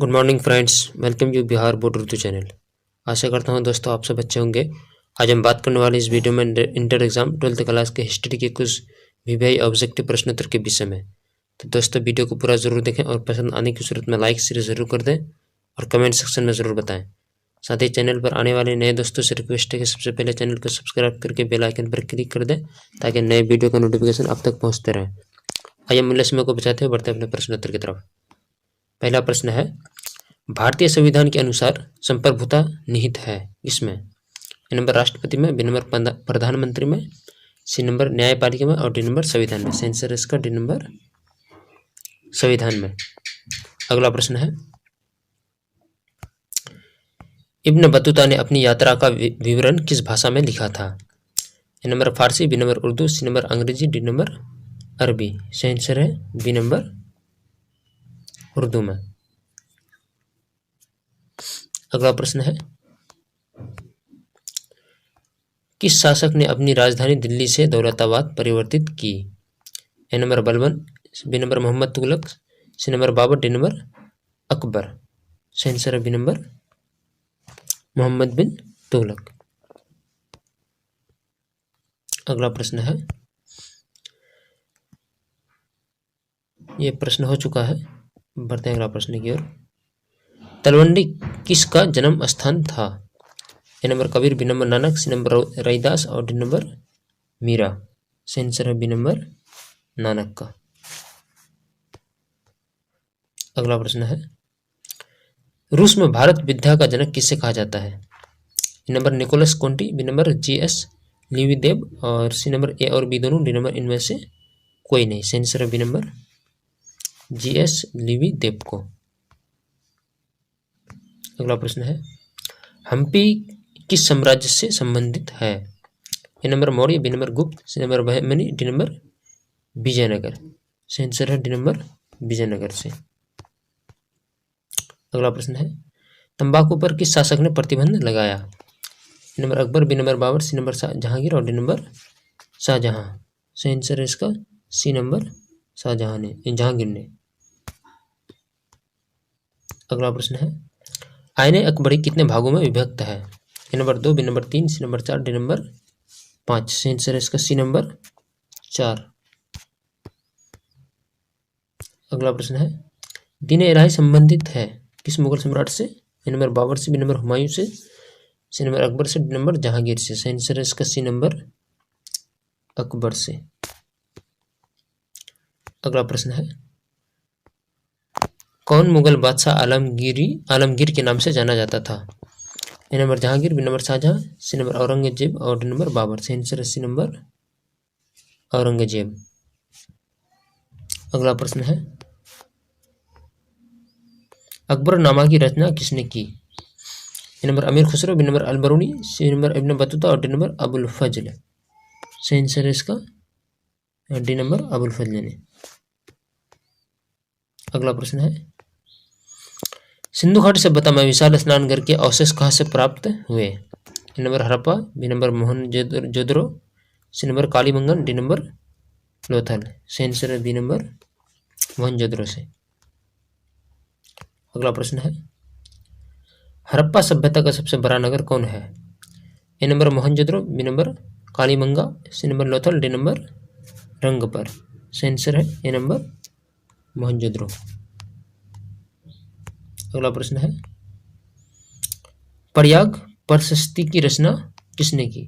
Good morning friends, welcome you Bihar board Urdu channel. आशा करता हूँ दोस्तों आप सब अच्छे होंगे। आज हम बात करने वाले इस वीडियो में इंटर एग्जाम 12th क्लास के हिस्ट्री के कुछ वीवीआई ऑब्जेक्टिव प्रश्नोत्तर के विषय में। तो दोस्तों वीडियो को पूरा जरूर देखें और पसंद आने की सूरत में लाइक शेयर जरूर कर दें और कमेंट सेक्शन में ज़रूर बताएं। साथ ही चैनल पर आने वाले नए दोस्तों से रिक्वेस्ट है कि सबसे पहले चैनल को सब्सक्राइब करके बेल आइकन पर क्लिक कर दें ताकि नए वीडियो का नोटिफिकेशन आप तक पहुँचते रहे। आइए मूल्य समय को बचाते हुए बढ़ते अपने प्रश्नोत्तर की तरफ। पहला प्रश्न है, भारतीय संविधान के अनुसार संप्रभुता निहित है इसमें? ए नंबर राष्ट्रपति में, बी नंबर प्रधानमंत्री में, सी नंबर न्यायपालिका में और डी नंबर संविधान में। सेंसर इसका डी नंबर संविधान में। अगला प्रश्न है, इब्न बतूता ने अपनी यात्रा का विवरण किस भाषा में लिखा था? A number Farsi, B number Urdu, C number Angrezi, D number Arbi. सेंसर है बी नंबर उर्दू में। अगला प्रश्न है, किस शासक ने अपनी राजधानी दिल्ली से दौलताबाद परिवर्तित की? A number Balban, B number Mohammad Tughlaq, C number Babur, D number Akbar. सेंसर बी नंबर मोहम्मद बिन तुगलक। अगला प्रश्न है, ये प्रश्न हो चुका है, बढ़ते हैं अगला प्रश्न की ओर। तलवंडी किसका जन्म स्थान था? A number Kabir, B number Nanak, C number Raidas और डी नंबर मीरा। सेंसर है बी नंबर नानक का। अगला प्रश्न है, रूस में भारत विद्या का जनक किससे कहा जाता है? A number Nicolas Conti, B number GS लिविदेव और सी नंबर ए और बी दोनों, डी नंबर इनमें से कोई नहीं। सेंसर है बी नंबर जीएस लिविदेव को। अगला प्रश्न है, हम्पी किस साम्राज्य से संबंधित है? A number Maurya, B number Gupta, C number Bahmani, D number Vijayanagar. सेंसर है डी नंबर विजयनगर से। अगला प्रश्न है, तंबाकू पर किस शासक ने प्रतिबंध लगाया? A number Akbar, B number Babur, C number Jahangir और डी नंबर शाहजहां। सेंसर है इसका सी नंबर शाहजहां ने, जहांगीर ने। अगला प्रश्न है, आईने अकबरी कितने भागों में विभक्त है? A number 2, B number 3, C number 4, D number 5। सेंसर है इसका सी नंबर 4। अगला प्रश्न है, दीन इलाही संबंधित है किस मुगल सम्राट से? ए नंबर बाबर से, बी नंबर हुमायूं से, सी नंबर अकबर से, डी नंबर जहांगीर से। सेंसर है इसका सी नंबर अकबर से। अगला प्रश्न है, कौन मुगल बादशाह आलमगीर के नाम से जाना जाता था? A number Jahangir, B number Shahjahan, C number Aurangzeb और डी नंबर बाबर। सेंसर है सी नंबर औरंगजेब। अगला प्रश्न है, अकबरनामा की रचना किसने की? A number Amir Khusro, B number Alberuni, C number Ibn Battuta और डी नंबर अबुल फजल। सेंसर है इसका डी नंबर अबुल फजल ने। अगला प्रश्न है, सिंधु घाटी सभ्यता में विशाल स्नानघर के अवशेष कहाँ से प्राप्त हुए? A number Harappa, B number Mohenjodaro, C number Kalibangan, D number Lothal. सेंसर है बी नंबर मोहनजोदड़ो से। अगला प्रश्न है, हड़प्पा सभ्यता का सबसे बड़ा नगर कौन है? A number Mohenjodaro, B number Kalibanga, C number Lothal, D number Rangpur. सेंसर है ए नंबर मोहनजोदड़ो। अगला प्रश्न है, प्रयाग प्रशस्ति की रचना किसने की?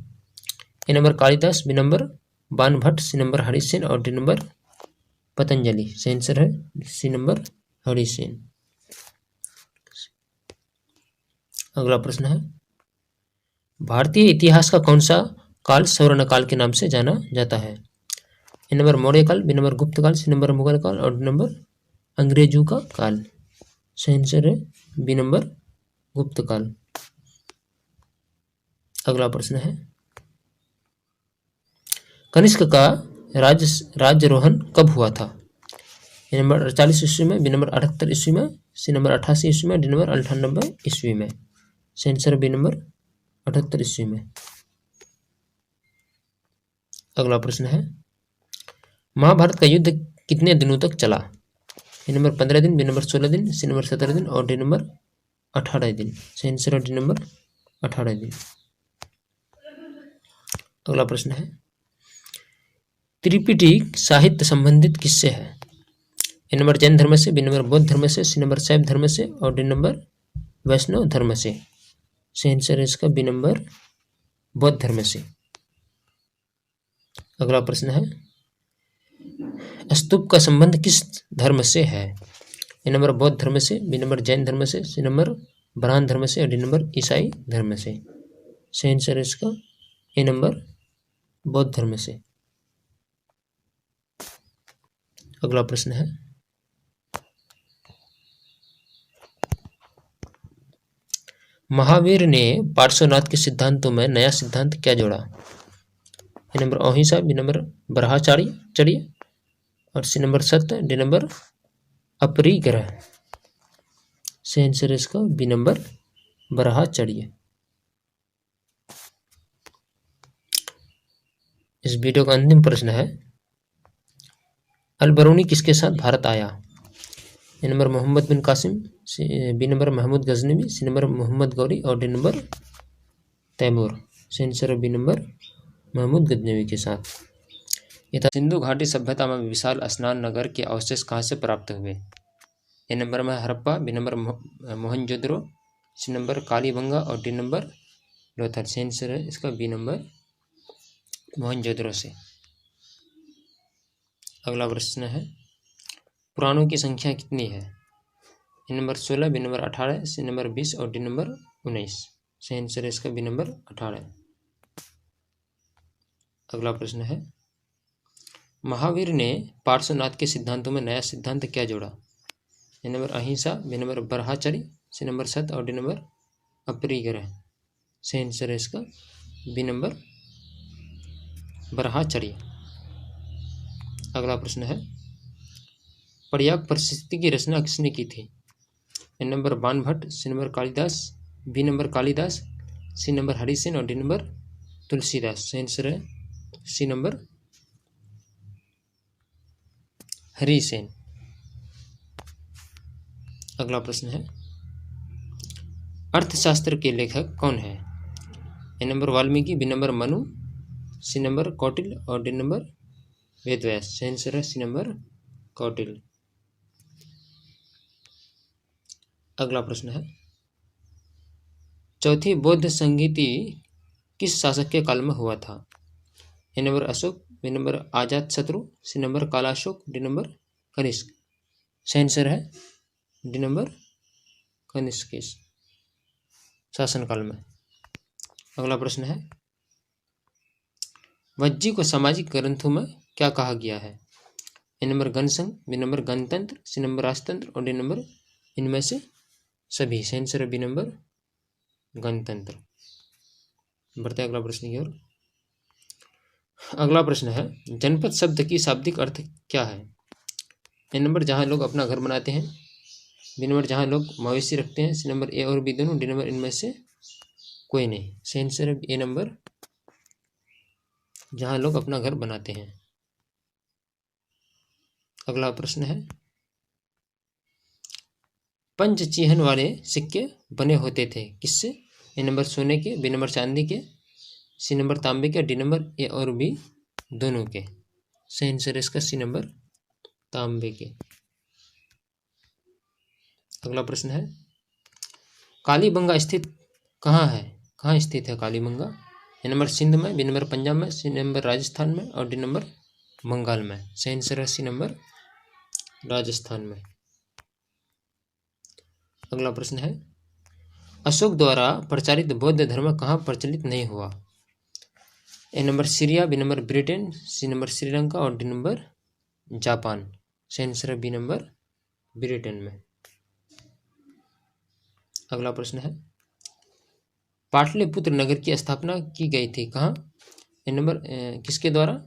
A number Kalidas, B number Banabhatta, C number Harisena और डी नंबर पतंजलि। सेंसर है सी नंबर हरिसेन। अगला प्रश्न है, भारतीय इतिहास का कौन सा काल स्वर्ण काल के नाम से जाना जाता है? ए नंबर मौर्य काल, बी नंबर गुप्त काल, सी नंबर मुगल काल और डी नंबर अंग्रेजों का काल। सेंसर है बी नंबर गुप्त काल। अगला प्रश्न है, कनिष्क का राज्यारोहण कब हुआ था? ए नंबर 48 ईस्वी में, बी नंबर 78 ईस्वी में, सी नंबर 88 ईस्वी में, डी नंबर 98 ईस्वी में। सेंसर बी नंबर 78 ईस्वी में। अगला प्रश्न है, महाभारत का युद्ध कितने दिनों तक चला? ए नंबर 15 दिन, बी नंबर 16 दिन, सी नंबर 17 दिन और डी नंबर 18 दिन। सही आंसर है डी नंबर 18 दिन। अगला प्रश्न है, त्रिपिटक साहित्य संबंधित किससे है? ए नंबर जैन धर्म से, बी नंबर बौद्ध धर्म से, सी नंबर शैव धर्म से और डी नंबर वैष्णव धर्म से। सही आंसर है इसका बी नंबर बौद्ध धर्म से। अगला प्रश्न है, स्तूप का संबंध किस धर्म से है? ए नंबर बौद्ध धर्म से, बी नंबर जैन धर्म से, सी नंबर ब्राह्मण धर्म से और डी नंबर ईसाई धर्म से। सही आंसर है इसका ए नंबर बौद्ध धर्म से। अगला प्रश्न है, महावीर ने पार्श्वनाथ के सिद्धांतों में नया सिद्धांत क्या जोड़ा? ए नंबर अहिंसा, बी नंबर ब्रह्मचर्य और सी नंबर सत्य, डी नंबर अपरिग्रह। सही आंसर है इसका बी नंबर ब्रह्मचर्य। इस वीडियो का अंतिम प्रश्न है, अल बरूनी किसके साथ भारत आया? A number Mohammad bin Qasim, B number Mahmud Ghaznavi, C number Mohammad Ghori और डी नंबर तैमूर। सही आंसर है बी नंबर महमूद गजनवी के साथ। यथा सिंधु घाटी सभ्यता में विशाल स्नान नगर के अवशेष कहाँ से प्राप्त हुए? ए नंबर में Harappa, B number Mohenjodaro, C number Kalibangan और डी नंबर लोथल। सही आंसर है इसका बी नंबर मोहनजोदड़ो से। अगला प्रश्न है, पुराणों की संख्या कितनी है? A number 16, B number 18, C number 20 और डी नंबर 19। सही आंसर है इसका बी नंबर 18। अगला प्रश्न है, महावीर ने पार्श्वनाथ के सिद्धांतों में नया सिद्धांत क्या जोड़ा? ए नंबर अहिंसा, बी नंबर ब्रह्मचर्य, सी नंबर सत्य और डी नंबर अपरिग्रह। सही आंसर है इसका बी नंबर ब्रह्मचर्य। अगला प्रश्न है, पर्याप्त परिस्थिति की रचना किसने की थी? A number Banabhatta, C number Kalidas, B number Kalidas, C number Harisena और डी नंबर तुलसीदास। सही आंसर है सी नंबर हरिसेन। अगला प्रश्न है, अर्थशास्त्र के लेखक कौन है? A number Valmiki, B number Manu, C number Kautilya और डी नंबर वेदव्यास। सही आंसर है सी नंबर कौटिल्य। अगला प्रश्न है, चौथी बौद्ध संगीति किस शासक के काल में हुआ था? A number Ashoka, B number Ajatashatru, C number Kalashoka, D number Kanishka. सही आंसर है डी नंबर कनिष्क के शासनकाल में। अगला प्रश्न है, वज्जी को सामाजिक ग्रंथों में क्या कहा गया है? ए नंबर गणसंघ, बी नंबर गणतंत्र, सी नंबर राजतंत्र और डी नंबर इनमें से सभी। सही आंसर है बी नंबर गणतंत्र। बढ़ते अगला प्रश्न की ओर। अगला प्रश्न है, जनपद शब्द की शाब्दिक अर्थ क्या है? ए नंबर जहां लोग अपना घर बनाते हैं, बी नंबर जहां लोग मवेशी रखते हैं, सी नंबर ए और बी दोनों, डी नंबर इनमें से कोई नहीं। सही आंसर है ए नंबर जहां लोग अपना घर बनाते हैं। अगला प्रश्न है, पंच चिन्ह वाले सिक्के बने होते थे किससे? ए नंबर सोने के, बी नंबर चांदी के, सी नंबर तांबे के, डी नंबर ए और बी दोनों के। सही आंसर है इसका सी नंबर तांबे के। अगला प्रश्न है, कालीबंगा स्थित कहाँ है? कहाँ स्थित है कालीबंगा? ए नंबर सिंध में, बी नंबर पंजाब में, सी नंबर राजस्थान में और डी नंबर बंगाल में। सही आंसर है सी नंबर राजस्थान में। अगला प्रश्न है, अशोक द्वारा प्रचारित बौद्ध धर्म कहाँ प्रचलित नहीं हुआ? A number Syria, B number Britain, C number Sri Lanka और डी नंबर जापान। सही आंसर है बी नंबर ब्रिटेन में। अगला प्रश्न है, पाटलिपुत्र नगर की स्थापना की गई थी कहाँ? ए नंबर किसके द्वारा?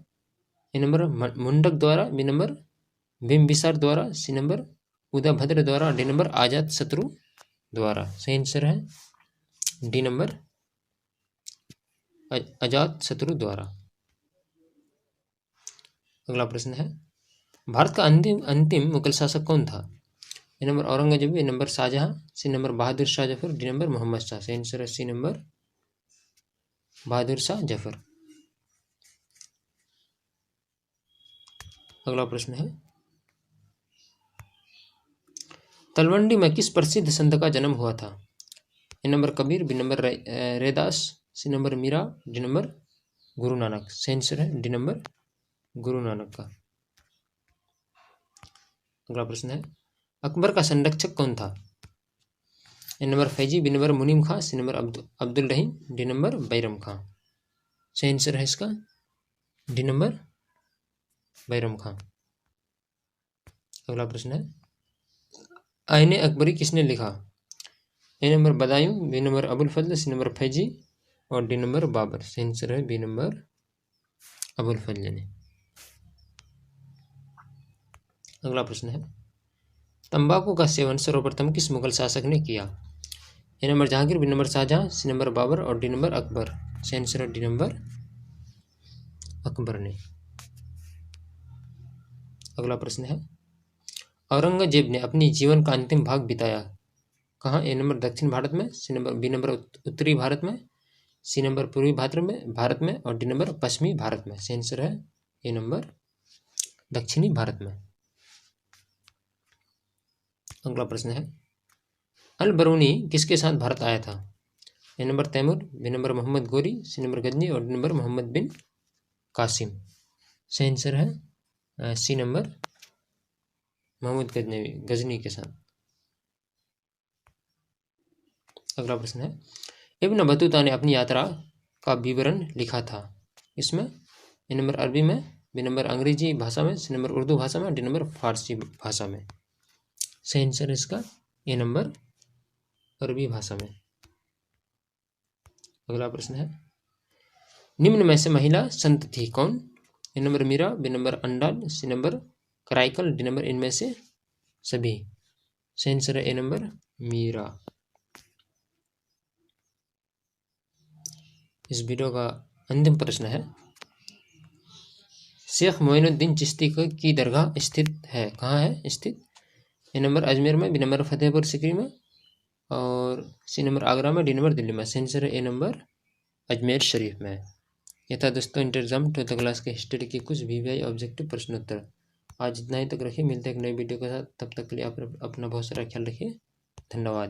ए नंबर मुंडक द्वारा, बी नंबर बिंबिसार द्वारा, सी नंबर उदयभद्र द्वारा, डी नंबर अजात शत्रु द्वारा। सही आंसर है डी नंबर अजात शत्रु द्वारा। अगला प्रश्न है, भारत का अंतिम अंतिम मुगल शासक कौन था? A number Aurangzeb, B number Shahjahan, C number Bahadur Shah Zafar, D number Mohammad Shah. सही आंसर है सी नंबर बहादुर शाह जफर। अगला प्रश्न है, तलवंडी में किस प्रसिद्ध संत का जन्म हुआ था? A number Kabir, B number Raidas, C number Meera, D number Guru Nanak. सही आंसर है डी नंबर गुरु नानक का। अगला प्रश्न है, अकबर का संरक्षक कौन था? A number Faizi, B number मुनीम खां, सी नंबर अब्दुल रहीम, डी नंबर बैरम खां। सही आंसर है इसका डी नंबर बैरम खां। अगला प्रश्न है, आईने अकबरी किसने लिखा? A number Badayun, B number Abul Fazl, C number Faizi और डी नंबर बाबर। सही आंसर है बी नंबर अबुल फजल ने। अगला प्रश्न है, तंबाकू का सेवन सर्वप्रथम किस मुगल शासक ने किया? A number Jahangir, B number Shahjahan, C number Babur और डी नंबर अकबर। सही आंसर है डी नंबर अकबर ने। अगला प्रश्न है, औरंगजेब ने अपनी जीवन का अंतिम भाग बिताया कहाँ? ए नंबर दक्षिण भारत में, सी नंबर बी नंबर उत्तरी भारत में, सी नंबर पूर्वी भारत में और डी नंबर पश्चिमी भारत में। सही आंसर है ए नंबर दक्षिणी भारत में। अगला प्रश्न है, अल बरूनी किसके साथ भारत आया था? A number Timur, B number Mohammad Ghori, C number Ghazni और डी नंबर मोहम्मद बिन कासिम। सही आंसर है सी नंबर मोहम्मद गजनी के साथ। अगला प्रश्न है, इब्न बतूता ने अपनी यात्रा का विवरण लिखा था इसमें? ए नंबर अरबी में, बी नंबर अंग्रेजी भाषा में, सी नंबर उर्दू भाषा में, डी नंबर फारसी भाषा में। सही आंसर है इसका ए नंबर अरबी भाषा में। अगला प्रश्न है, निम्न में से महिला संत थी कौन? A number Meera, B number Andal, C number Karaikal, D number इनमें से सभी। सही आंसर है ए नंबर मीरा। इस वीडियो का अंतिम प्रश्न है, शेख मोइनुद्दीन चिश्ती की दरगाह स्थित है कहाँ है स्थित? ए नंबर अजमेर में, बी नंबर फतेहपुर सिकरी में और सी नंबर आगरा में, डी नंबर दिल्ली में। सही आंसर है ए नंबर अजमेर शरीफ में। यह था दोस्तों इंटर एग्जाम 12th क्लास के हिस्ट्री के कुछ वीवीआई ऑब्जेक्टिव प्रश्नोत्तर। आज इतना ही तक रखिए, मिलते हैं एक नई वीडियो के साथ। तब तक के लिए आप अपना बहुत सारा ख्याल रखिए। धन्यवाद।